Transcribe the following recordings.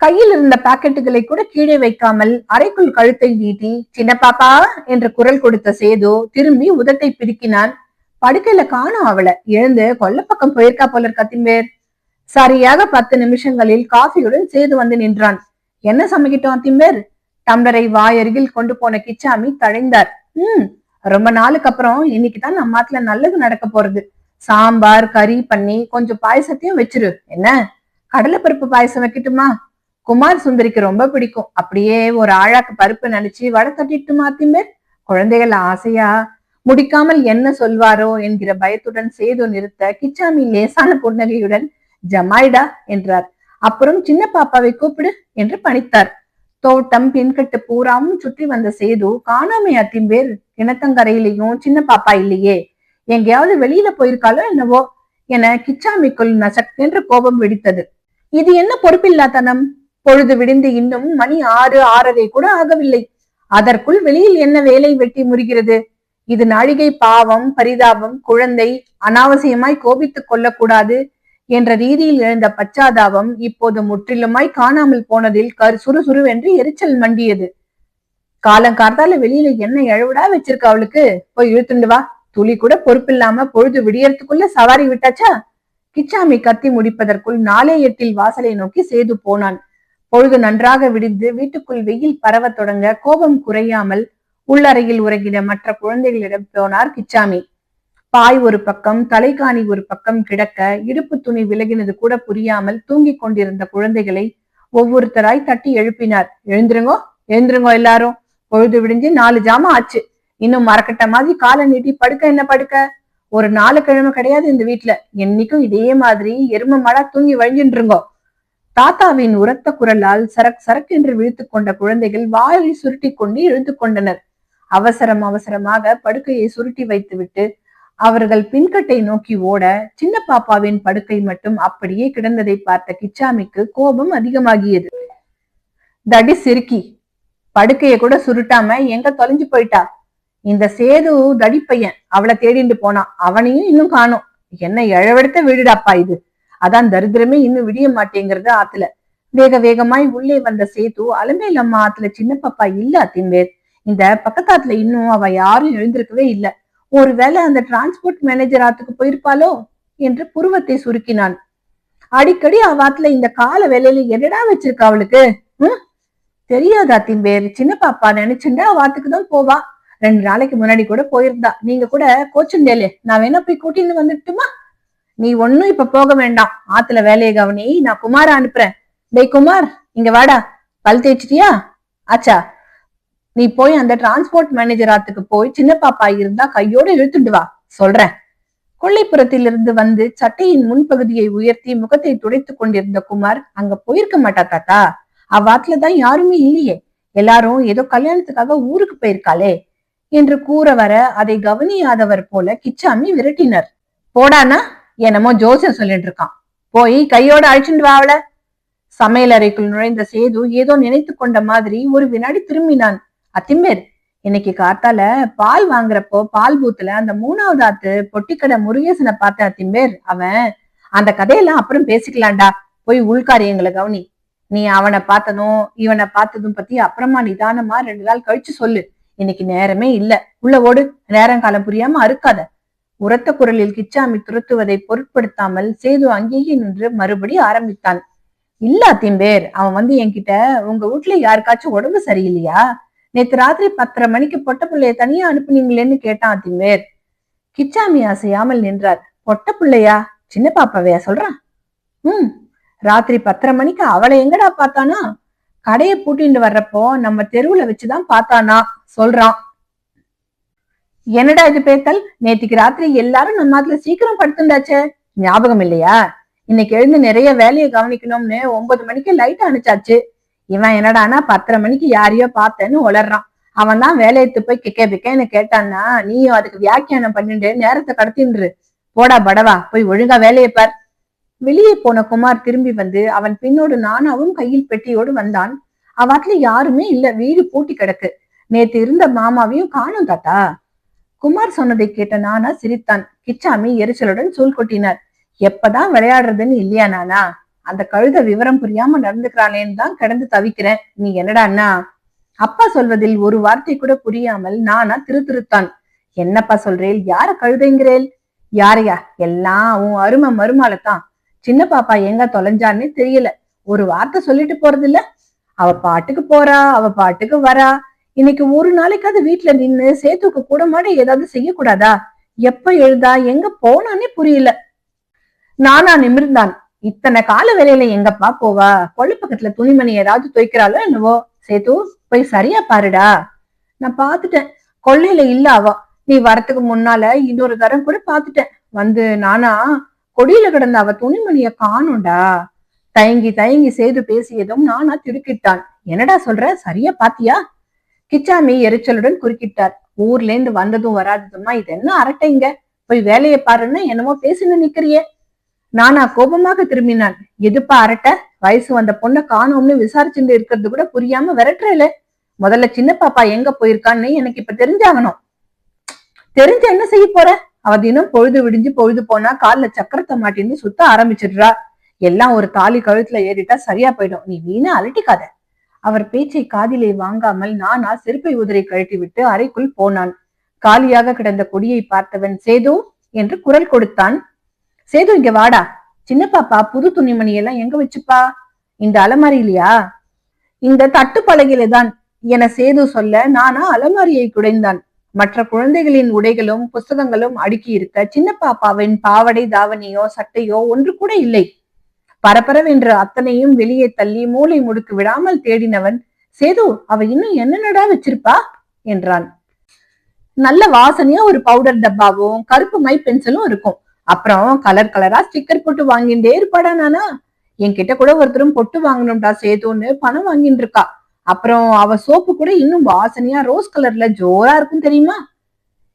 கையில் இருந்த பாக்கெட்டுகளை கூட கீழே வைக்காமல் அறைக்குள் கழுத்தை நீட்டி சின்ன பாப்பா என்று குரல் கொடுத்த சேது திரும்பி உதட்டை பிரிக்கினான். படுக்கையில காணோம் அவளை. எழுந்து கொல்லப்பக்கம் போயிருக்கா போல இருக்கத்தின்பேர். சரியாக 10 நிமிஷங்களில் காஃபியுடன் சேது வந்து நின்றான். என்ன சமைக்கிட்டோம் அத்திம்பேர்? டம்ளரை வாயருகில் கொண்டு போன கிச்சாமி தழைந்தார். ரொம்ப நாளுக்கு அப்புறம் இன்னைக்குதான் நம்ம மாட்டுல நல்லது நடக்க போறது. சாம்பார் கறி பண்ணி கொஞ்சம் பாயசத்தையும் வச்சிரு. என்ன கடலைப்பருப்பு பாயசம் வைக்கட்டுமா? குமார் சுந்தரிக்கு ரொம்ப பிடிக்கும். அப்படியே ஒரு ஆழாக்கு பருப்பு நினைச்சு வடை தட்டிட்டுமா அத்திம்பேர்? குழந்தைகள் ஆசையா முடிக்காமல் என்ன சொல்வாரோ என்கிற பயத்துடன் சேது நிறுத்த கிச்சாமி லேசான புன்னகையுடன் ஜமாய்டா என்றார். அப்புறம் சின்ன பாப்பாவை கூப்பிடு என்று பணித்தார். தோட்டம் பின்கட்டு பூராவும் சுற்றி வந்த சேது காணாமை அத்திம்பேர். கிணத்தங்கரையிலையும் சின்ன பாப்பா இல்லையே, எங்கேயாவது வெளியில போயிருக்காளோ என்னவோ என கிச்சாமிக்குள் நசக்கென்று கோபம் வெடித்தது. இது என்ன பொறுப்பில்லாதனம்? பொழுது விடிந்து இன்னும் மணி 6, 6:30 கூட ஆகவில்லை. அதற்குள் வெளியில் என்ன வேலை வெட்டி முறிகிறது? இது நாழிகை பாவம், பரிதாபம், குழந்தை அனாவசியமாய் கோபித்துக் கொள்ளக்கூடாது என்ற ரீதியில் எழுந்த பச்சாதாபம் இப்போது முற்றிலுமாய் காணாமல் போனதில் சுறுசுறுவென்று எரிச்சல் மண்டியது. காலங்கார்த்தால வெளியில என்ன எழவுடா வச்சிருக்க அவளுக்கு? போய் இழுத்துண்டு வா. துளி கூட பொறுப்பில்லாம பொழுது விடியறதுக்குள்ள சவாரி விட்டாச்சா? கிச்சாமி கத்தி முடிப்பதற்குள் 4:08 வாசலை நோக்கி சேது போனான். பொழுது நன்றாக விடிந்து வீட்டுக்குள் வெயில் பரவ தொடங்க கோபம் குறையாமல் உள்ளறையில் உறங்கின மற்ற குழந்தைகளிடம் போனார் கிச்சாமி. பாய் ஒரு பக்கம், தலைகாணி ஒரு பக்கம் கிடக்க இடுப்பு துணி விலகினது கூட புரியாமல் தூங்கிக் கொண்டிருந்த குழந்தைகளை ஒவ்வொருத்தராய் தட்டி எழுப்பினார். எழுந்திருங்கோ, எழுந்திருங்கோ எல்லாரும். பொழுது விடிஞ்சு 4 ஜாமம் ஆச்சு. இன்னும் மரக்கட்ட மாதிரி காலை நீட்டி படுக்க என்ன படுக்க? ஒரு 4 கிழமை கிடையாது இந்த வீட்டுல. என்னைக்கும் இதே மாதிரி எரும மாடா தூங்கி வழிஞ்சுருங்கோ. தாத்தாவின் உரத்த குரலால் சரக் சரக் என்று விழித்துக் கொண்ட குழந்தைகள் வாயை சுருட்டி கொண்டு எழுந்து கொண்டனர். அவசரமாக படுக்கையை சுருட்டி வைத்துவிட்டு அவர்கள் பின்கட்டை நோக்கி ஓட சின்ன பாப்பாவின் படுக்கை மட்டும் அப்படியே கிடந்ததை பார்த்த கிச்சாமிக்கு கோபம் அதிகமாகியது. தடி சிறுக்கி, படுக்கைய கூட சுருட்டாம எங்க தொலைஞ்சு போயிட்டா? இந்த சேது தடி பையன் அவளை தேடிண்டு போனான். அவனையும் இன்னும் காணோம். என்ன எழவெடுத்த வீடுடாப்பா இது. அதான் தரித்திரமே இன்னும் விடிய மாட்டேங்கிறது ஆத்துல. வேக வேகமாய் உள்ளே வந்த சேது அலமேல் அம்மா ஆத்துல சின்ன பாப்பா இல்ல அத்திம்பேர். இந்த பக்கத்தாத்துல இன்னும் அவ யாரும் எழுந்திருக்கவே இல்ல. ஒருவேளை அந்த டிரான்ஸ்போர்ட் மேனேஜர் ஆத்துக்கு போயிருப்பாளோ என்று புருவத்தை சுருக்கினான். அடிக்கடி அவாத்துல இந்த கால வேலையில என்னடா வச்சிருக்கா அவளுக்கு? தெரியாதா அத்திம்பேர்? சின்ன பாப்பா நினைச்சுண்டா அவாத்துக்குதான் போவா. 2 நாளைக்கு முன்னாடி கூட போயிருந்தா. நீங்க கூட கோச்சுண்டேலே. நான் வேணா போய் கூட்டின்னு வந்துட்டுமா? நீ ஒன்னும் இப்ப போக வேண்டாம். ஆத்துல வேலையை கவனி. நான் குமார அனுப்புறேன். டேய் குமார், இங்க வாடா. பல் தேய்ச்சிட்டியா? ஆச்சா, நீ போய் அந்த டிரான்ஸ்போர்ட் மேனேஜர் ஆத்துக்கு போய் சின்ன பாப்பா இருந்தா கையோட இழுத்துட்டு வா சொல்றேன். கொள்ளைப்புறத்திலிருந்து வந்து சட்டையின் முன்பகுதியை உயர்த்தி முகத்தை துடைத்துக் கொண்டிருந்த குமார், அங்க போயிருக்க மாட்டா தாத்தா. அவ்வாத்துலதான் யாருமே இல்லையே. எல்லாரும் ஏதோ கல்யாணத்துக்காக ஊருக்கு போயிருக்காளே என்று கூற வர அதை கவனியாதவர் போல கிச்சாமி விரட்டினர். போடானா, என்னமோ ஜோசியம் சொல்லிட்டு இருக்கான். போய் கையோட அழிச்சுட்டு வா அவளை. சமையல் அறைக்குள் நுழைந்த சேது ஏதோ நினைத்து கொண்ட மாதிரி ஒரு வினாடி திரும்பினான். அத்திம்பேர், இன்னைக்கு காத்தால பால் வாங்குறப்போ பால் பூத்துல அந்த 3வது ஆத்து பொட்டிக்கடை முருகேசனை பார்த்த அத்திம்பேர். அவன் அந்த கதையெல்லாம் அப்புறம் பேசிக்கலாம்டா. போய் உள்காரியங்களை கவனி. நீ அவனை பார்த்ததும் இவனை பார்த்ததும் பத்தி அப்புறமா நிதானமா 2 நாள் கழிச்சு சொல்லு. இன்னைக்கு நேரமே இல்ல. உள்ள ஓடு. நேரம் காலம் புரியாம அறுக்காத. உரத்த குரலில் கிச்சாமி துரத்துவதை பொருட்படுத்தாமல் சேது அங்கேயே நின்று மறுபடி ஆரம்பித்தான். இல்ல அத்திம்பேர், அவன் வந்து என்கிட்ட உங்க வீட்டுல யாருக்காச்சும் உடம்பு சரியில்லையா, நேத்து ராத்திரி 10:30 மணிக்கு பொட்ட பிள்ளைய தனியா அனுப்புனீங்களேன்னு கேட்டான் அத்திம்பேர். கிச்சாமி அசையாமல் நின்றார். பொட்ட பிள்ளையா? சின்ன பாப்பாவையா சொல்றான்? ராத்திரி 10:30 மணிக்கு அவளை எங்கடா பார்த்தானா? கடையை பூட்டிட்டு வர்றப்போ நம்ம தெருவுல வச்சுதான் பார்த்தானா சொல்றான். என்னடா இது பேத்தல்? நேத்திக்கு ராத்திரி எல்லாரும் நம்ம அதுல சீக்கிரம் படுத்துண்டாச்சே, ஞாபகம் இல்லையா? இன்னைக்கு எழுந்து நிறைய வேலையை கவனிக்கணும்னு 9 மணிக்கு லைட் அணைச்சாச்சு. இவன் என்னடானா 10:30 மணிக்கு யாரையோ பார்த்தேன்னு உளறான். அவன் தான் வேலையத்து போய் பிக்கேன்னு கேட்டான்னா நீயும் அதுக்கு வியாக்கியானம் பண்ணிட்டு நேரத்தை கடத்தின்று. போடா படவா, போய் ஒழுங்கா வேலையை பார். வெளியே போன குமார் திரும்பி வந்து அவன் பின்னோடு நானாவும் கையில் பெட்டியோடு வந்தான். அவாத்துல யாருமே இல்ல. வீடு பூட்டி கிடக்கு. நேத்து இருந்த மாமாவையும் காணும் தாத்தா. குமார் சொன்னதை கேட்ட நானா சிரித்தான். கிச்சாமி எரிச்சலுடன் சொல் கொட்டினார். எப்பதான் விளையாடுறதுன்னு இல்லையா நானா? அந்த கழுத விவரம் புரியாம நடந்துக்கிறானேன்னு தான் கிடந்து தவிக்கிறேன். நீ என்னடா அண்ணா? அப்பா சொல்வதில் ஒரு வார்த்தை கூட புரியாமல் நானா திருத்தான். என்னப்பா சொல்றேன்? யார கழுதைங்கிறேன்? யாரையா? எல்லாம் உன் அருமை மருமாலத்தான். சின்ன பாப்பா எங்க தொலைஞ்சான்னு தெரியல. ஒரு வார்த்தை சொல்லிட்டு போறது இல்ல. அவ பாட்டுக்கு போறா, அவ பாட்டுக்கு வரா. இன்னைக்கு ஒரு நாளைக்காவது வீட்டுல நின்னு சேத்துக்கு கூட மாட ஏதாவது செய்யக்கூடாதா? எப்ப எழுதா, எங்க போனானே புரியல. நானா நிமிர்ந்தான். இத்தனை கால வேலையில எங்கப்பா போவா? கொள்ளு பக்கத்துல துணிமணி ஏதாவது துவைக்கிறாளோ என்னவோ. சேத்து, போய் சரியா பாருடா. நான் பாத்துட்டேன், கொள்ளையில இல்ல அவ. நீ வரத்துக்கு முன்னால இன்னொரு தரம் கூட பாத்துட்டேன். வந்து நானா கொடியில கிடந்த அவ துணிமணிய காணும்டா. தயங்கி தயங்கி சேது பேசியதும் நானா திடுக்கிட்டான். என்னடா சொல்ற? சரியா பாத்தியா? கிச்சாமி எரிச்சலுடன் குறுக்கிட்டார். ஊர்ல இருந்து வந்ததும் வராததுமா இது என்ன அரட்டைங்க? போய் வேலையை பாருன்னு என்னமோ பேசின்னு நிக்கிறியே. நானா கோபமாக திரும்பினான். எதுப்பா அரட்ட? வயசு வந்த பொண்ணை காணோம்னு விசாரிச்சுட்டு இருக்கிறது கூட புரியாம விரட்டுறல. முதல்ல சின்ன பாப்பா எங்க போயிருக்கான்னு எனக்கு இப்ப தெரிஞ்சாகணும். தெரிஞ்ச என்ன செய்ய போற? அவ தினம் பொழுது விடிஞ்சு பொழுது போனா கால்ல சக்கரத்தை மாட்டின்னு சுத்த ஆரம்பிச்சிடுறா. எல்லாம் ஒரு தாலி கழுத்துல ஏறிட்டா சரியா போயிடும். நீ வீணா அலட்டிக்காத. அவர் பேச்சை காதிலே வாங்காமல் நானா செருப்பை உதரை கழட்டி விட்டு அறைக்குள் போனான். காலியாக கிடந்த கொடியை பார்த்தவன் சேது என்று குரல் கொடுத்தான். சேது, இங்க வாடா. சின்ன பாப்பா புது துணிமணி எல்லாம் எங்க வச்சுப்பா? இந்த அலமாரியிலையா? இந்த தட்டு பலகையில தான் என சேது சொல்ல நானா அலமாரியை குடைந்தான். மற்ற குழந்தைகளின் உடைகளும் புஸ்தகங்களும் அடுக்கி இருக்க சின்ன பாப்பாவின் பாவடை தாவணியோ சட்டையோ ஒன்று கூட இல்லை. பரபரவென்று அத்தனையும் வெளியே தள்ளி மூளை முடுக்கு விடாமல் தேடினவன், சேது, அவ இன்னும் என்னென்னடா வச்சிருப்பா என்றான். நல்ல வாசனையா ஒரு பவுடர் டப்பாவும் கருப்பு மை பென்சிலும் இருக்கும். அப்புறம் கலர் கலரா ஸ்டிக்கர் போட்டு வாங்கிட்டே இருப்பாடா. நானா என்கிட்ட கூட ஒருத்தரும் பொட்டு வாங்கணும்டா சேதுன்னு பணம் வாங்கிட்டு இருக்கா. அப்புறம் அவ சோப்பு கூட இன்னும் வாசனையா ரோஸ் கலர்ல ஜோரா இருக்கும் தெரியுமா?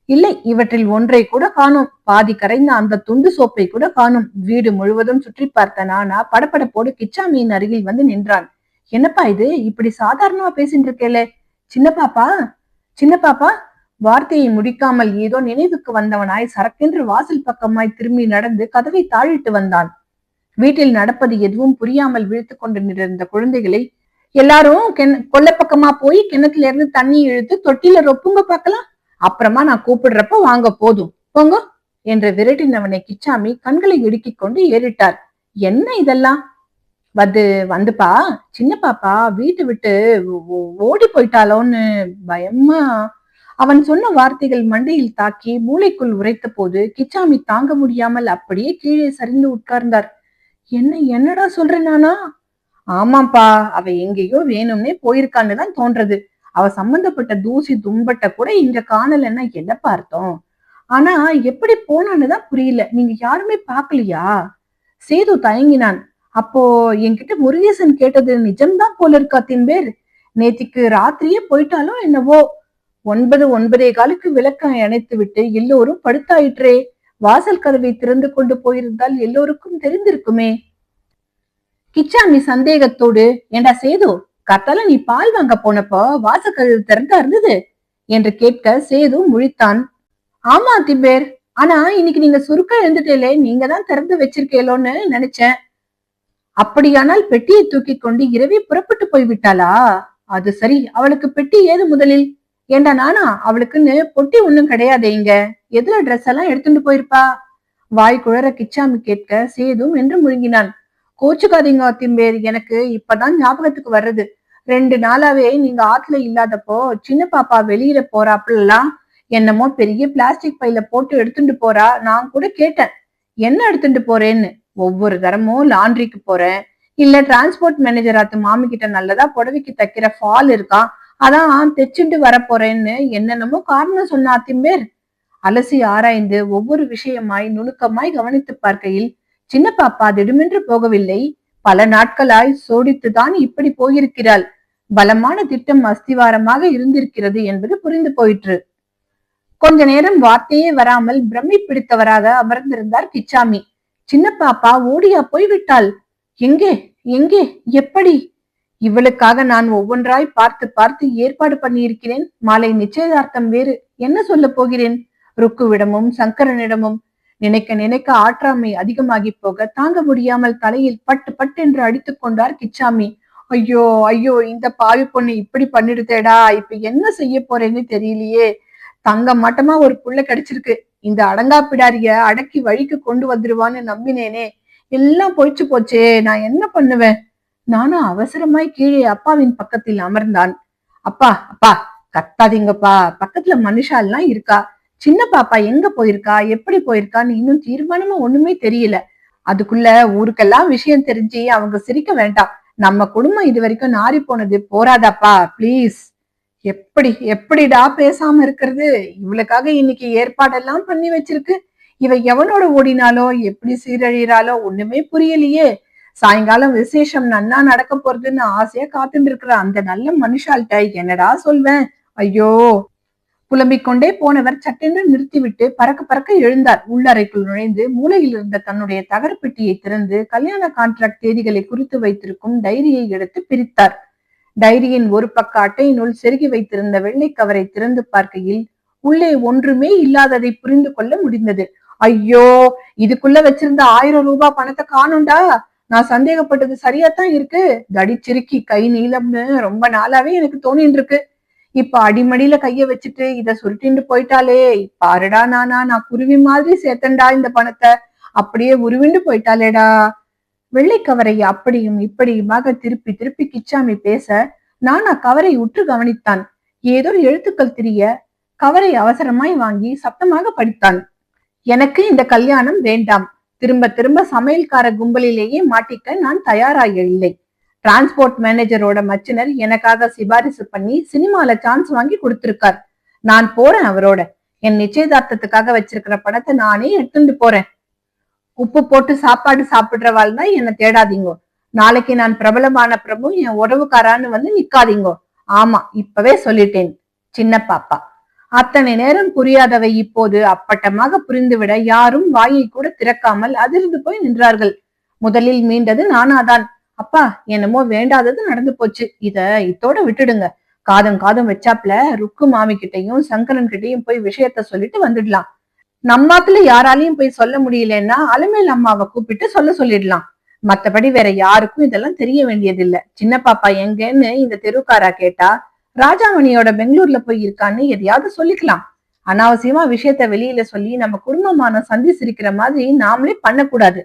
இல்லை, இவற்றில் ஒன்றை கூட காணும். பாதி கரைந்த அந்த துண்டு சோப்பை கூட காணும். வீடு முழுவதும் சுற்றி பார்த்த நானா படப்படப்போடு கிச்சாமியின் அருகில் வந்து நின்றான். என்னப்பா இது, இப்படி சாதாரணமா பேசிட்டு இருக்கேல? சின்ன பாப்பா, சின்ன பாப்பா. வார்த்தையை முடிக்காமல் ஏதோ நினைவுக்கு வந்தவனாய் சரக்கென்று வாசல் பக்கமாய் திரும்பி நடந்து கதவை தாழிட்டு வந்தான். வீட்டில் நடப்பது எதுவும் புரியாமல் விழித்து கொண்டு நின்ற குழந்தைகளை எல்லாரும் கொல்ல பக்கமா போய் கிணத்துல இருந்து தண்ணி இழுத்து தொட்டில ரொப்புங்க பாக்கலாம். அப்புறமா நான் கூப்பிடுறப்ப வாங்க, போதும் போங்க என்று விரட்டினவனை கிச்சாமி கண்களை இடுக்கிக் கொண்டு ஏறிட்டார். என்ன இதெல்லாம்? வந்துப்பா, சின்ன பாப்பா வீட்டு விட்டு ஓடி போயிட்டாலோன்னு பயமா. அவன் சொன்ன வார்த்தைகள் மண்டையில் தாக்கி மூளைக்குள் உரைத்த போது கிச்சாமி தாங்க முடியாமல் அப்படியே கீழே சரிந்து உட்கார்ந்தார். என்னடா சொல்றேன் நானா? ஆமாப்பா, அவ எங்கேயோ வேணும்னே போயிருக்கான்னு தான் தோன்றது. அவ சம்பந்தப்பட்ட தூசி தும்பட்ட கூட இங்க காணலன்னா என்னப்பா அர்த்தம்? ஆனா எப்படி போனான்னு தான் புரியல. நீங்க யாருமே பாக்கலையா? சேது தயங்கினான். அப்போ என்கிட்ட முருகேசன் கேட்டது நிஜம்தான் போல இருக்கா தின்பேர். நேத்திக்கு ராத்திரியே போயிட்டாலும் என்னவோ. 9:15 விளக்க அணைத்து விட்டு எல்லோரும் படுத்தாயிற்றே. வாசல் கதவை திறந்து கொண்டு போயிருந்தால் எல்லோருக்கும் தெரிந்திருக்குமே. கிச்சாமி சந்தேகத்தோடு, ஏண்டா சேது, கத்தால நீ பால் வாங்க போனப்போ வாசக்கதவு திறந்தா இருந்தது என்று கேட்க சேது முழித்தான். ஆமா திம்பேர், ஆனா இன்னைக்கு நீங்க சுருக்க எழுந்துட்டேலே, நீங்க தான் திறந்து வச்சிருக்கேலோன்னு நினைச்சேன். அப்படியானால் பெட்டியை தூக்கி கொண்டு இரவே புறப்பட்டு போய்விட்டாளா? அது சரி, அவளுக்கு பெட்டி ஏது முதலில்? ஏண்டா நானா, அவளுக்குன்னு பொட்டி ஒண்ணும் கிடையாது. இங்க எதுல ட்ரெஸ் எல்லாம் எடுத்துட்டு போயிருப்பா? வாய் குழற கிச்சாமி கேட்க சேதும் என்று முழுங்கினான். கோச்சுக்காதீங்க திம்பேர், எனக்கு இப்பதான் ஞாபகத்துக்கு வர்றது. 2 நாளாவே நீங்க ஆத்துல இல்லாதப்போ சின்ன பாப்பா வெளியில போறாப்புலாம் என்னமோ பெரிய பிளாஸ்டிக் பையில போட்டு எடுத்துட்டு போறா. நான் கூட கேட்டேன், என்ன எடுத்துட்டு போறேன்னு. ஒவ்வொரு தரமும் லாண்ட்ரிக்கு போறேன், இல்ல டிரான்ஸ்போர்ட் மேனேஜர் ஆத்து மாமி கிட்ட நல்லதா புடவைக்கு தைக்கிற ஃபால் இருக்கான், அதான் தைச்சுட்டு வர போறேன்னு என்னென்னமோ காரணம் சொன்னா திம்பேர். அலசி ஆராய்ந்து ஒவ்வொரு விஷயமாய் நுணுக்கமாய் கவனித்து பார்க்கையில் சின்ன பாப்பா திடுமென்று போகவில்லை. பல நாட்களாய் சோடித்துதான் இப்படி போயிருக்கிறாள். பலமான திட்டம் அஸ்திவாரமாக இருந்திருக்கிறது என்பது புரிந்து போயிற்று. கொஞ்ச நேரம் வார்த்தையே வராமல் பிரமை பிடித்தவராக அமர்ந்திருந்தார் கிச்சாமி. சின்ன பாப்பா ஓடியா போய்விட்டாள்? எங்கே எங்கே எப்படி? இவளுக்காக நான் ஒவ்வொன்றாய் பார்த்து பார்த்து ஏற்பாடு பண்ணியிருக்கிறேன். மாலை நிச்சயதார்த்தம் வேறு. என்ன சொல்ல போகிறேன்? ருக்குவிடமும் சங்கரனிடமும். நினைக்க நினைக்க ஆற்றாமை அதிகமாகி போக தாங்க முடியாமல் தலையில் பட்டு பட்டு என்று அடித்துக் கொண்டார் கிச்சாமி. ஐயோ ஐயோ, இந்த பாவி பொண்ணு இப்படி பண்ணிடுதேடா, இப்ப என்ன செய்ய போறேன்னு தெரியலையே. தங்க மட்டமா ஒரு புள்ள கிடைச்சிருக்கு. இந்த அடங்கா பிடாரிய அடக்கி வழிக்கு கொண்டு வந்துருவான்னு நம்பினேனே, எல்லாம் போயிச்சு போச்சே, நான் என்ன பண்ணுவேன்? நானும் அவசரமாய் கீழே அப்பாவின் பக்கத்தில் அமர்ந்தான். அப்பா அப்பா, கத்தாதீங்கப்பா, பக்கத்துல மனுஷாலாம் இருக்கா. சின்ன பாப்பா எங்க போயிருக்கா, எப்படி போயிருக்கான்னு இன்னும் தீர்மானமா ஒண்ணுமே தெரியல. அதுக்குள்ள ஊருக்கெல்லாம் விஷயம் தெரிஞ்சு அவங்க சிரிக்க வேண்டாம். நம்ம குடும்பம் இது வரைக்கும் நாரி போனது போராதாப்பா, பிளீஸ். எப்படிடா பேசாம இருக்கிறது? இவளுக்காக இன்னைக்கு ஏற்பாடெல்லாம் பண்ணி வச்சிருக்கு. இவ எவனோட ஓடினாலோ எப்படி சீரழிறாலோ ஒண்ணுமே புரியலையே. சாயங்காலம் விசேஷம் நன்னா நடக்க போறதுன்னு ஆசையா காத்துட்டு இருக்கிற அந்த நல்ல மனுஷால்கிட்ட என்னடா சொல்வேன்? ஐயோ! புலம்பிக் கொண்டே போனவர் சட்டென்று நிறுத்திவிட்டு பறக்க பறக்க எழுந்தார். உள்ளறைக்குள் நுழைந்து மூலையில் இருந்த தன்னுடைய தகர பெட்டியை திறந்து கல்யாண கான்ட்ராக்ட் தேதிகளை குறித்து வைத்திருக்கும் டைரியை எடுத்து பிரித்தார். டைரியின் ஒரு பக்க அட்டையினுள் செருகி வைத்திருந்த வெள்ளை கவரை திறந்து பார்க்கையில் உள்ளே ஒன்றுமே இல்லாததை புரிந்து கொள்ள முடிந்தது. ஐயோ, இதுக்குள்ள வச்சிருந்த 1000 ரூபாய் பணத்தை காணும்டா. நான் சந்தேகப்பட்டது சரியாத்தான் இருக்கு. தடிச்சிருக்கி கை நீளம்னு ரொம்ப நாளாவே எனக்கு தோணிட்டு இருக்கு. இப்ப அடிமடியில கைய வச்சுட்டு இத சுருட்டிண்டு போயிட்டாலே. பாருடா, நான் குருவி மாதிரி சேர்த்தண்டா இந்த பணத்தை, அப்படியே உருவிண்டு போயிட்டாலேடா. வெள்ளை கவரை அப்படியும் இப்படியுமாக திருப்பி திருப்பி கிச்சாமி பேச நானா கவரை உற்று கவனித்தான். ஏதோ எழுத்துக்கள் தெரிய கவரை அவசரமாய் வாங்கி சத்தமாக படித்தான். எனக்கு இந்த கல்யாணம் வேண்டாம். திரும்ப திரும்ப சமையல்கார கும்பலிலேயே மாட்டிக்க நான் தயாராக இல்லை. டிரான்ஸ்போர்ட் மேனேஜரோட மச்சினர் எனக்காக சிபாரிசு பண்ணி சினிமால சான்ஸ் வாங்கி கொடுத்திருக்கார். நான் போறேன் அவரோட. என் நிச்சயதார்த்தத்துக்காக வச்சிருக்கிற பணத்தை நானே எடுத்துட்டு போறேன். உப்பு போட்டு சாப்பாடு சாப்பிடுறவாள் தான் என்ன தேடாதீங்கோ. நாளைக்கு நான் பிரபலமான பிரபு என் உறவுக்காரான்னு வந்து நிக்காதீங்கோ. ஆமா, இப்பவே சொல்லிட்டேன். சின்ன பாப்பா. அத்தனை நேரம் புரியாதவை இப்போது அப்பட்டமாக புரிந்துவிட யாரும் வாயை கூட திறக்காமல் அதிர்ந்து போய் நின்றார்கள். முதலில் மீண்டது நானாதான். அப்பா, என்னமோ வேண்டாதது நடந்து போச்சு. இத்தோட விட்டுடுங்க. காதம் காதம் வச்சாப்ல ருக்கு மாமி கிட்டையும் சங்கரன் கிட்டையும் போய் விஷயத்த சொல்லிட்டு வந்துடலாம். நம்மாத்துல யாராலையும் போய் சொல்ல முடியலன்னா அலமேல் அம்மாவை கூப்பிட்டு சொல்லிடலாம். மத்தபடி வேற யாருக்கும் இதெல்லாம் தெரிய வேண்டியதில்ல. சின்ன பாப்பா எங்கன்னு இந்த தெருக்காரா கேட்டா ராஜாமணியோட பெங்களூர்ல போய் இருக்கான்னு எதையாவது சொல்லிக்கலாம். அனாவசியமா விஷயத்த வெளியில சொல்லி நம்ம குடும்பமான சந்தி சிரிக்கிற மாதிரி நாமளே பண்ணக்கூடாது.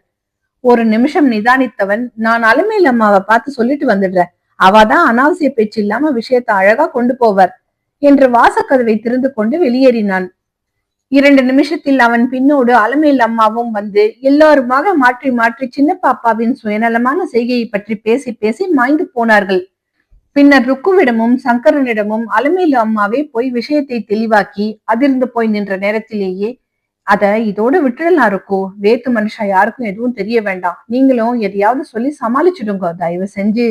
ஒரு நிமிஷம் நிதானித்தவன், நான் அலமேல் அம்மாவை பார்த்து சொல்லிட்டு வந்துடுறேன். அவதான் அனாவசிய பேச்சு இல்லாம விஷயத்த அழகா கொண்டு போவர் என்று வாசக்கதவை திறந்து கொண்டு வெளியேறினான். 2 நிமிஷத்தில் அவன் பின்னோடு அலமேல் அம்மாவும் வந்து எல்லாருமாக மாற்றி மாற்றி சின்ன பாப்பாவின் சுயநலமான செய்கையை பற்றி பேசி பேசி மாய்ந்து போனார்கள். பின்னர் ருக்குவிடமும் சங்கரனிடமும் அலமேலு அம்மாவே போய் விஷயத்தை தெளிவாக்கி அதிர்ந்து போய் நின்ற நேரத்திலேயே, இதோட விட்டுடலாம் ருக்கு. வேத்து மனுஷா யாருக்கும் எதுவும் தெரிய வேண்டாம். நீங்களும் எதையாவது சொல்லி சமாளிச்சுடுங்க தயவு செஞ்சு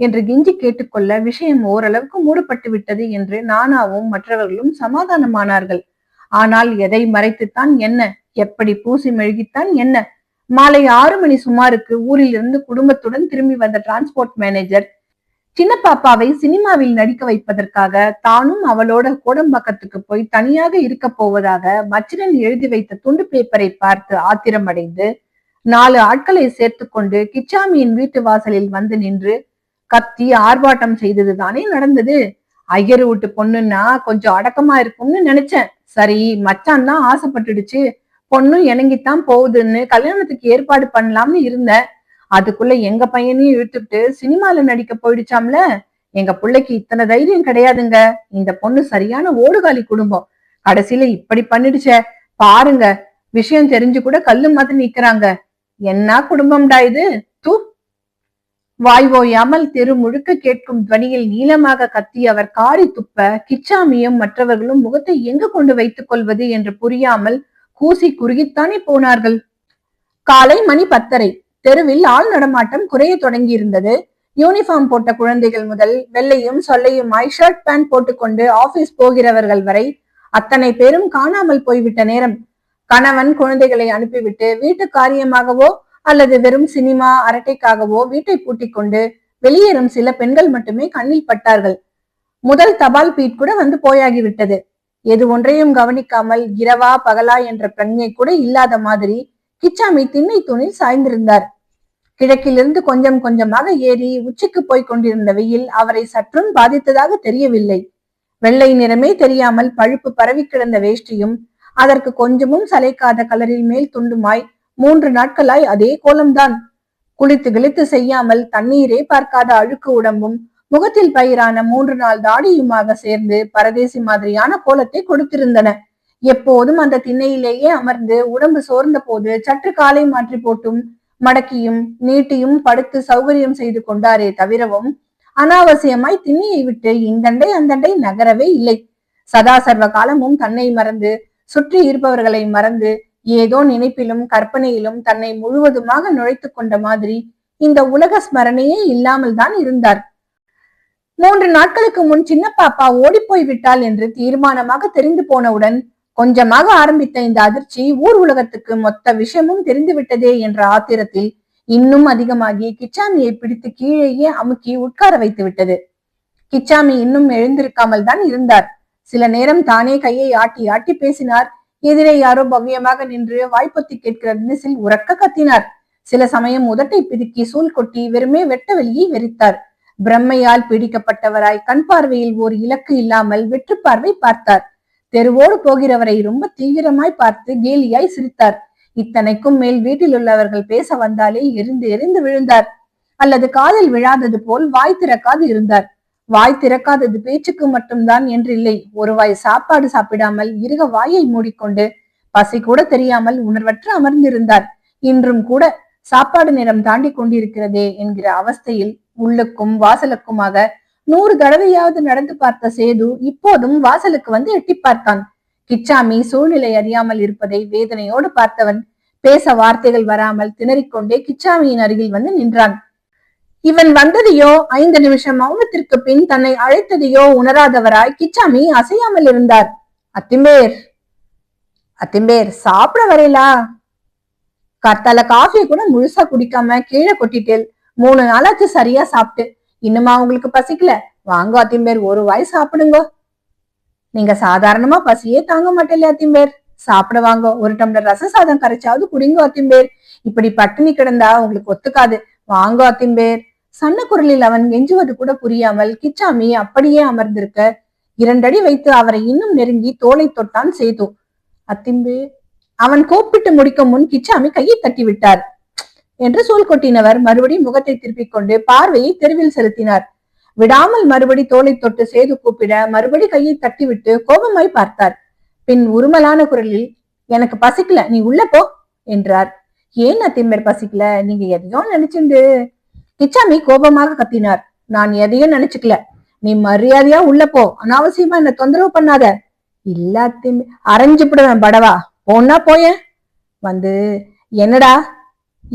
என்று கிஞ்சி கேட்டுக்கொள்ள விஷயம் ஓரளவுக்கு மூடப்பட்டு விட்டது என்று நானாவும் மற்றவர்களும் சமாதானமானார்கள். ஆனால் எதை மறைத்துத்தான் என்ன, எப்படி பூசி மெழுகித்தான் என்ன? மாலை 6 மணி சுமாருக்கு ஊரில் இருந்து குடும்பத்துடன் திரும்பி வந்த டிரான்ஸ்போர்ட் மேனேஜர் சின்ன பாப்பாவை சினிமாவில் நடிக்க வைப்பதற்காக தானும் அவளோட கோடம்பாக்கத்துக்கு போய் தனியாக இருக்க போவதாக மச்சினன் எழுதி வைத்த துண்டு பேப்பரை பார்த்து ஆத்திரமடைந்து 4 ஆட்களை சேர்த்து கொண்டு கிச்சாமியின் வீட்டு வாசலில் வந்து நின்று கத்தி ஆர்ப்பாட்டம் செய்ததுதானே நடந்தது. ஐயரு வீட்டு பொண்ணுன்னா கொஞ்சம் அடக்கமா இருக்கும்னு நினைச்சேன். சரி, மச்சான் தான் ஆசைப்பட்டுடுச்சு, பொண்ணும் இணங்கித்தான் போகுதுன்னு கல்யாணத்துக்கு ஏற்பாடு பண்ணலாம்னு இருந்தேன். அதுக்குள்ள எங்க பையனையும் இழுத்துட்டு சினிமால நடிக்க போயிடுச்சாம்ல. எங்க பிள்ளைக்கு இத்தனை தைரியம் கிடையாதுங்க. இந்த பொண்ணு சரியான ஓடுகாலி குடும்பம். கடைசியில இப்படி பண்ணிடுச்ச பாருங்க. விஷயம் தெரிஞ்சு கூட கல்லு மாதிரி நிக்கிறாங்க. என்ன குடும்பம்டா இது? தூ. வாய் ஓயாமல் தெரு முழுக்க கேட்கும் துவனியில் நீளமாக கத்தி அவர் காரி துப்ப கிச்சாமியும் மற்றவர்களும் முகத்தை எங்கு கொண்டு வைத்துக் கொள்வது என்று புரியாமல் கூசி குறுகித்தானே போனார்கள். காலை மணி 10:30. தெருவில் ஆள் நடமாட்டம் குறைய தொடங்கி இருந்தது. யூனிஃபார்ம் போட்ட குழந்தைகள் முதல் வெள்ளையும் சொல்லையுமாய் ஷர்ட் பேண்ட் போட்டுக்கொண்டு ஆபீஸ் போகிறவர்கள் வரை அத்தனை பேரும் காணாமல் போய்விட்ட நேரம். கணவன் குழந்தைகளை அனுப்பிவிட்டு வீட்டு காரியமாகவோ அல்லது வெறும் சினிமா அரட்டைக்காகவோ வீட்டை பூட்டிக் கொண்டு வெளியேறும் சில பெண்கள் மட்டுமே கண்ணில் பட்டார்கள். முதல் தபால் பீட் கூட வந்து போயாகிவிட்டது. எது ஒன்றையும் கவனிக்காமல் இரவா பகலா என்ற பிரஞ்ஞை கூட இல்லாத மாதிரி கிச்சாமி திண்ணை தூணில் சாய்ந்திருந்தார். கிழக்கிலிருந்து கொஞ்சம் கொஞ்சமாக ஏறி உச்சிக்கு போய் கொண்டிருந்த வெயில் அவரை சற்றும் பாதித்ததாக தெரியவில்லை. வெள்ளை நிறமே தெரியாமல் பழுப்பு பரவி கிடந்த வேஷ்டியும் அதற்கு கொஞ்சமும் சளைக்காத கலரில் மேல் துண்டுமாய் 3 நாட்களாய் அதே கோலம்தான். குளித்து கிழித்து செய்யாமல் தண்ணீரே பார்க்காத அழுக்கு உடம்பும் முகத்தில் பயிரான 3 நாள் தாடியுமாக சேர்ந்து பரதேசி மாதிரியான கோலத்தை கொடுத்திருந்தன. எப்போதும் அந்த திண்ணையிலேயே அமர்ந்து உடம்பு சோர்ந்த போது சற்று காலை மாற்றி போட்டும் மடக்கியும் நீட்டியும் படுத்து சௌகரியம் செய்து கொண்டாரே தவிரவும் அனாவசியமாய் திண்ணையை விட்டு இந்தண்டை அந்தண்டை நகரவே இல்லை. சதா சர்வ காலமும் தன்னை மறந்து சுற்றி இருப்பவர்களை மறந்து ஏதோ நினைப்பிலும் கற்பனையிலும் தன்னை முழுவதுமாக நுழைத்து கொண்ட மாதிரி இந்த உலக ஸ்மரணையே இல்லாமல் தான் இருந்தார். 3 நாட்களுக்கு முன் சின்ன பாப்பா ஓடிப்போய் விட்டாள் என்று தீர்மானமாக தெரிந்து போனவுடன் கொஞ்சமாக ஆரம்பித்த இந்த அதிர்ச்சி ஊர் உலகத்துக்கு மொத்த விஷயமும் தெரிந்து விட்டதே என்ற ஆத்திரத்தில் இன்னும் அதிகமாகி கிச்சாமியை பிடித்து கீழேயே அமுக்கி உட்கார வைத்து விட்டது. கிச்சாமி இன்னும் எழுந்திருக்காமல் தான் இருந்தார். சில நேரம் தானே கையை ஆட்டி ஆட்டி பேசினார். எதிரே யாரோ பவ்யமாக நின்று வாய்ப்பொத்தி கேட்கிற தினசில் உறக்க கத்தினார். சில சமயம் உதட்டை பிதுக்கி சூழ் கொட்டி வெறுமே வெட்ட வெளியை வெறித்தார். பிரம்மையால் பீடிக்கப்பட்டவராய் கண் பார்வையில் ஓர் இலக்கு இல்லாமல் வெற்று பார்வை பார்த்தார். தெருவோடு போகிறவரை ரொம்ப தீவிரமாய் பார்த்து கேலியாய் சிரித்தார். இத்தனைக்கும் மேல் வீட்டில் உள்ளவர்கள் பேச வந்தாலே எரிந்து எரிந்து விழுந்தார். அல்லது காதில் விழாதது போல் வாய் திறக்காது இருந்தார். வாய் திறக்காதது பேச்சுக்கு மட்டும்தான் என்றில்லை. ஒரு வாய் சாப்பாடு சாப்பிடாமல் இருக வாயை மூடிக்கொண்டு பசி கூட தெரியாமல் உணர்வற்று அமர்ந்திருந்தார். இன்றும் கூட சாப்பாடு நேரம் தாண்டி கொண்டிருக்கிறதே என்கிற அவஸ்தையில் உள்ளுக்கும் வாசலுக்குமாக 100 தடவையாவது நடந்து பார்த்த சேது இப்போதும் வாசலுக்கு வந்து எட்டி பார்த்தான். கிச்சாமி சூழ்நிலை அறியாமல் இருப்பதை வேதனையோடு பார்த்தவன் பேச வார்த்தைகள் வராமல் திணறிக்கொண்டே கிச்சாமியின் அருகில் வந்து நின்றான். இவன் வந்ததையோ 5 நிமிஷம் மௌனத்திற்கு பின் தன்னை அழைத்ததையோ உணராதவராய் கிச்சாமி அசையாமல் இருந்தார். அத்திம்பேர் அத்திம்பேர் சாப்பிட வரையலா? கத்தால காஃபியை கூட முழுசா குடிக்காம கீழே கொட்டிட்டேல். 3 நாளாச்சு சரியா சாப்பிட்டு. இன்னுமா உங்களுக்கு பசிக்கல? வாங்க அத்திம்பேர், ஒரு வாய் சாப்பிடுங்க. நீங்க சாதாரணமா பசியே தாங்க மாட்டேல அத்திம்பேர். சாப்பிட வாங்க, ஒரு டம்ளர் ரச சாதம் கரைச்சாவது குடிங்க அத்திம்பேர். இப்படி பட்டினி கிடந்தா உங்களுக்கு ஒத்துக்காது. வாங்க அத்திம்பேர். சன்ன குரலில் அவன் கெஞ்சுவது கூட புரியாமல் கிச்சாமி அப்படியே அமர்ந்திருக்க 2 அடி வைத்து அவரை இன்னும் நெருங்கி தோளை தொட்டான் சேது. அத்திம்பேர். அவன் கூப்பிட்டு முடிக்கும் முன் கிச்சாமி கையை தட்டி விட்டார். என்று சூழ் கொட்டினவர் மறுபடியும் முகத்தை திருப்பிக் கொண்டு பார்வையை தெருவில் செலுத்தினார். விடாமல் மறுபடி தோளை தொட்டு சேது கூப்பிட மறுபடி கையை தட்டிவிட்டு கோபமாய் பார்த்தார். பின் உருமலான குரலில், எனக்கு பசிக்கல, நீ உள்ள போ என்றார். ஏன் அத்திம்பேர் பசிக்கல? நீங்க எதையோ நினைச்சுண்டு. கிச்சாமி கோபமாக கத்தினார். நான் எதையும் நினைச்சுக்கல. நீ மரியாதையா உள்ள போ, அனாவசியமா என்ன தொந்தரவு பண்ணாத. இல்ல அத்திம்பேர். அரைஞ்சுப்பிடுவேன் படவா. போனா போய வந்து. என்னடா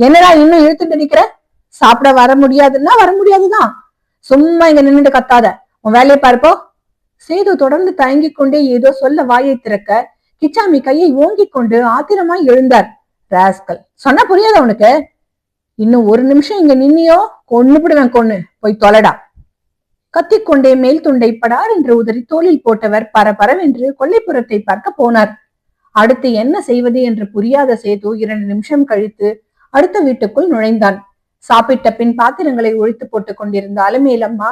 என்னடா இன்னும் இழுத்துட்டு நிக்கிற? சாப்பிட வர முடியாதுன்னா வர முடியாதுதான். சும்மா இங்க நின்னுட்டு கத்தாத, உன் வேலையை பார்ப்போ. சேது தொடர்ந்து தயங்கிக் கொண்டே ஏதோ சொல்ல வாயை திறக்க கிச்சாமி கையை ஓங்கிக் கொண்டு ஆத்திரமாய் எழுந்தார். ராஸ்கல், சொன்னா புரியாத உனக்கு? இன்னும் 1 நிமிஷம் இங்க நின்னியோ கொன்னுபிடுவேன், கொன்னு போய் தொலைடா. கத்திக்கொண்டே மேல் துண்டை படார் என்று உதறி தோளில் போட்டவர் பரபரவென்று கொல்லைப்புறத்தை பார்க்க போனார். அடுத்து என்ன செய்வது என்று புரியாத சேது 2 நிமிஷம் கழித்து அடுத்த வீட்டுக்குள் நுழைந்தான். சாப்பிட்ட பின் பாத்திரங்களை ஒழித்து போட்டுக் கொண்டிருந்த அலமேலம்மா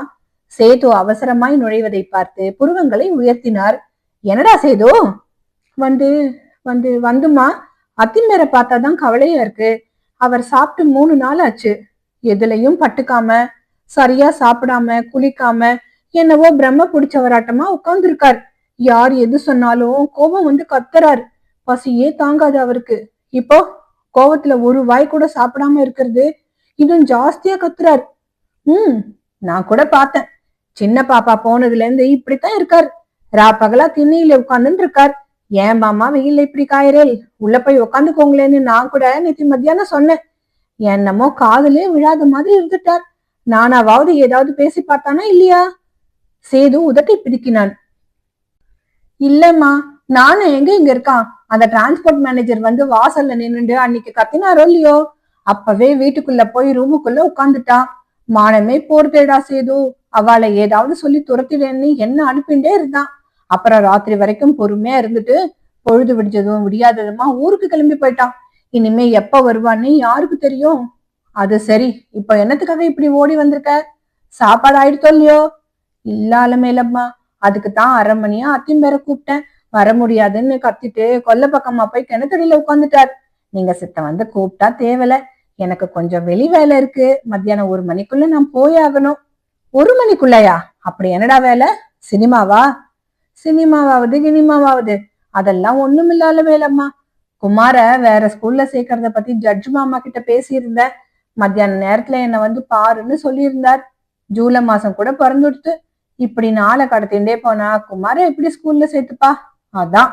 சேது அவசரமாய் நுழைவதை பார்த்து புருவங்களை உயர்த்தினார். என்னடா சேது? வந்து வந்து வந்துமா, அத்திம்பேரை பார்த்தாதான் கவலையா இருக்கு. அவர் சாப்பிட்டு 3 நாள் ஆச்சு. எதுலையும் பட்டுக்காம, சரியா சாப்பிடாம, குளிக்காம என்னவோ பிரம்ம பிடிச்சவராட்டமா உட்கார்ந்துருக்கார். யார் எது சொன்னாலும் கோபம் வந்து கத்துறார். பசியே தாங்காது அவருக்கு. இப்போ கோபத்துல ஒரு வாய் கூட சாப்பிடாம இருக்கிறது இன்னும் ஜாஸ்தியா கத்துறார். நான் கூட பார்த்தேன். சின்ன பாப்பா போனதுல இருந்து இப்படித்தான் இருக்கார். பகலா திண்ணையில உட்கார்ந்துட்டு இருக்கார். ஏன் மாமா வெயில்ல இப்படி காயறேல், உள்ள போய் உட்காந்துக்கோங்களேன்னு நான் கூட நேற்று மத்தியானம் சொன்னேன். என்னமோ காதலே விழாத மாதிரி இருந்துட்டார். நானாவது ஏதாவது பேசி பார்த்தானா இல்லையா? சேது உதட்டை பிதுக்கினான். இல்லம்மா, நானும் எங்க இங்க இருக்கான். அந்த டிரான்ஸ்போர்ட் மேனேஜர் வந்து வாசல்ல நின்னுட்டு அன்னைக்கு கத்தினாரோ இல்லையோ, அப்பவே வீட்டுக்குள்ள போய் ரூமுக்குள்ள உட்கார்ந்துட்டான். மானமே போர்தேடா சேது. அவளை ஏதாவது சொல்லி துரத்திடன்னு என்ன அனுப்பிண்டே இருந்தான். அப்புறம் ராத்திரி வரைக்கும் பொறுமையா இருந்துட்டு பொழுது விடிஞ்சதும் விடியாததுமா ஊருக்கு கிளம்பி போயிட்டான். இனிமே எப்ப வருவான்னு யாருக்கு தெரியும்? அது சரி, இப்ப என்னத்துக்காக இப்படி ஓடி வந்திருக்க? சாப்பாடு ஆயிடுத்தோ இல்லையோ? இல்லால மேலம்மா, அதுக்குத்தான் அரை மணியா அத்தையும் பேர கூப்பிட்டேன். வர முடியாதுன்னு கத்திட்டு கொல்ல பக்கமா போய் கிணத்தடியில உட்காந்துட்டார். நீங்க சித்த வந்து கூப்பிட்டா தேவல. எனக்கு கொஞ்சம் வெளி வேலை இருக்கு. மத்தியானம் 1 மணிக்குள்ள நான் போயாகணும். 1 மணிக்குள்ளயா? அப்படி என்னடா வேலை? சினிமாவா? சினிமாவாவது கினிமாவாவது அதெல்லாம் ஒண்ணுமில்லாத வேலைம்மா. குமார வேற ஸ்கூல்ல சேர்க்கறத பத்தி ஜட்ஜ் மாமா கிட்ட பேசியிருந்த. மத்தியான நேரத்துல என்ன வந்து பாருன்னு சொல்லியிருந்தார். ஜூலை மாசம் கூட பிறந்துடுத்து. இப்படி நாளை கடத்திண்டே போனா குமார எப்படி ஸ்கூல்ல சேர்த்துப்பா? அதான்.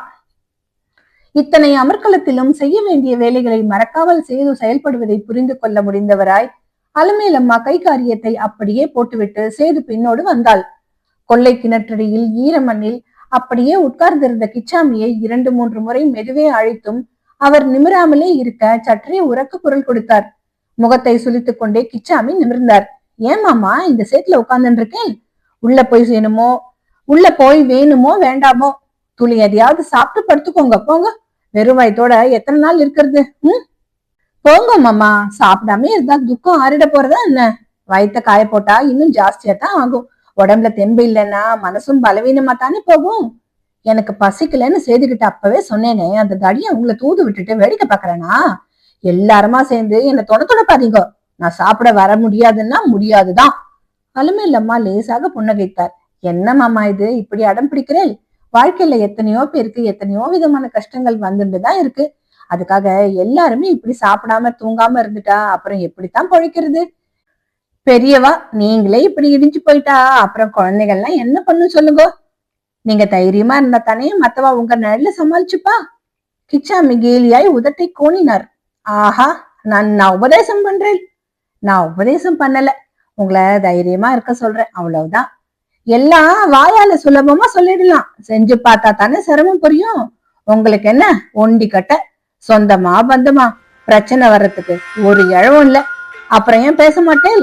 இத்தனை அமர்க்களத்திலும் செய்ய வேண்டிய வேலைகளை மறக்காமல் செய்து செயல்படுவதை புரிந்து கொள்ள முடிந்தவராய் அலமேலம்மா கை காரியத்தை அப்படியே போட்டுவிட்டு சேது பின்னோடு வந்தாள். கொள்ளை கிணற்றடியில் ஈரமண்ணில் அப்படியே உட்கார்ந்திருந்த கிச்சாமியை 2-3 முறை மெதுவே அழைத்தும் அவர் நிமிராமலே இருக்க சற்றே உறக்க குரல் கொடுத்தார். முகத்தை சுளித்துக் கொண்டே கிச்சாமி நிமிர்ந்தார். ஏன் மாமா இந்த சேத்துல உட்கார்ந்துட்டு இருக்கேன்? உள்ள போய் வேணுமோ வேண்டாமோ துளி எதையாவது சாப்பிட்டு படுத்துக்கோங்க, போங்க. வெறும் வயத்தோட எத்தனை நாள் இருக்கிறது? போங்க மாமா, சாப்பிடாம இருந்தா துக்கம் ஆறிட போறதா என்ன? வயிற்ற காய போட்டா இன்னும் ஜாஸ்தியா தான் ஆகும். உடம்புல தெம்பு இல்லைன்னா மனசும் பலவீனமா தானே போகும். எனக்கு பசிக்கலன்னு சேதுகிட்ட அப்பவே சொன்னேனே, அந்த தடியை உங்களை தூது விட்டுட்டு வேடிக்கை பாக்குறேனா? எல்லாருமா சேர்ந்து என்ன தொண நான் சாப்பிட வர முடியாதுன்னா முடியாதுதான். அலுமையிலம்மா லேசாக புன்னகைத்தார். என்ன மாமா இது இப்படி அடம் பிடிக்கிறேன்? வாழ்க்கையில எத்தனையோ பேருக்கு எத்தனையோ விதமான கஷ்டங்கள் வந்துட்டுதான் இருக்கு. அதுக்காக எல்லாருமே இப்படி சாப்பிடாம தூங்காம இருந்துட்டா அப்புறம் எப்படித்தான் பொழைக்கிறது? பெரியவா நீங்களே இப்படி இடிஞ்சு போயிட்டா அப்புறம் குழந்தைகள்லாம் என்ன பண்ணும் சொல்லுங்க. நீங்க தைரியமா இருந்தா தானே மத்தவா உங்க நிழல சமாளிச்சுப்பா. கிச்சாமி கேலியாய் உதட்டை கோணினார். ஆஹா, நான் உபதேசம் பண்றேன். நான் உபதேசம் பண்ணல, உங்களை தைரியமா இருக்க சொல்றேன், அவ்வளவுதான். எல்லாம் வாயால சுலபமா சொல்லிடலாம், செஞ்சு பார்த்தா தானே சிரமம் புரியும். உங்களுக்கு என்ன ஒண்டி கட்ட? சொந்தமா பந்தமா பிரச்சனை வர்றதுக்கு ஒரு இழவும் இல்ல. அப்புறம் ஏன் பேச மாட்டேன்?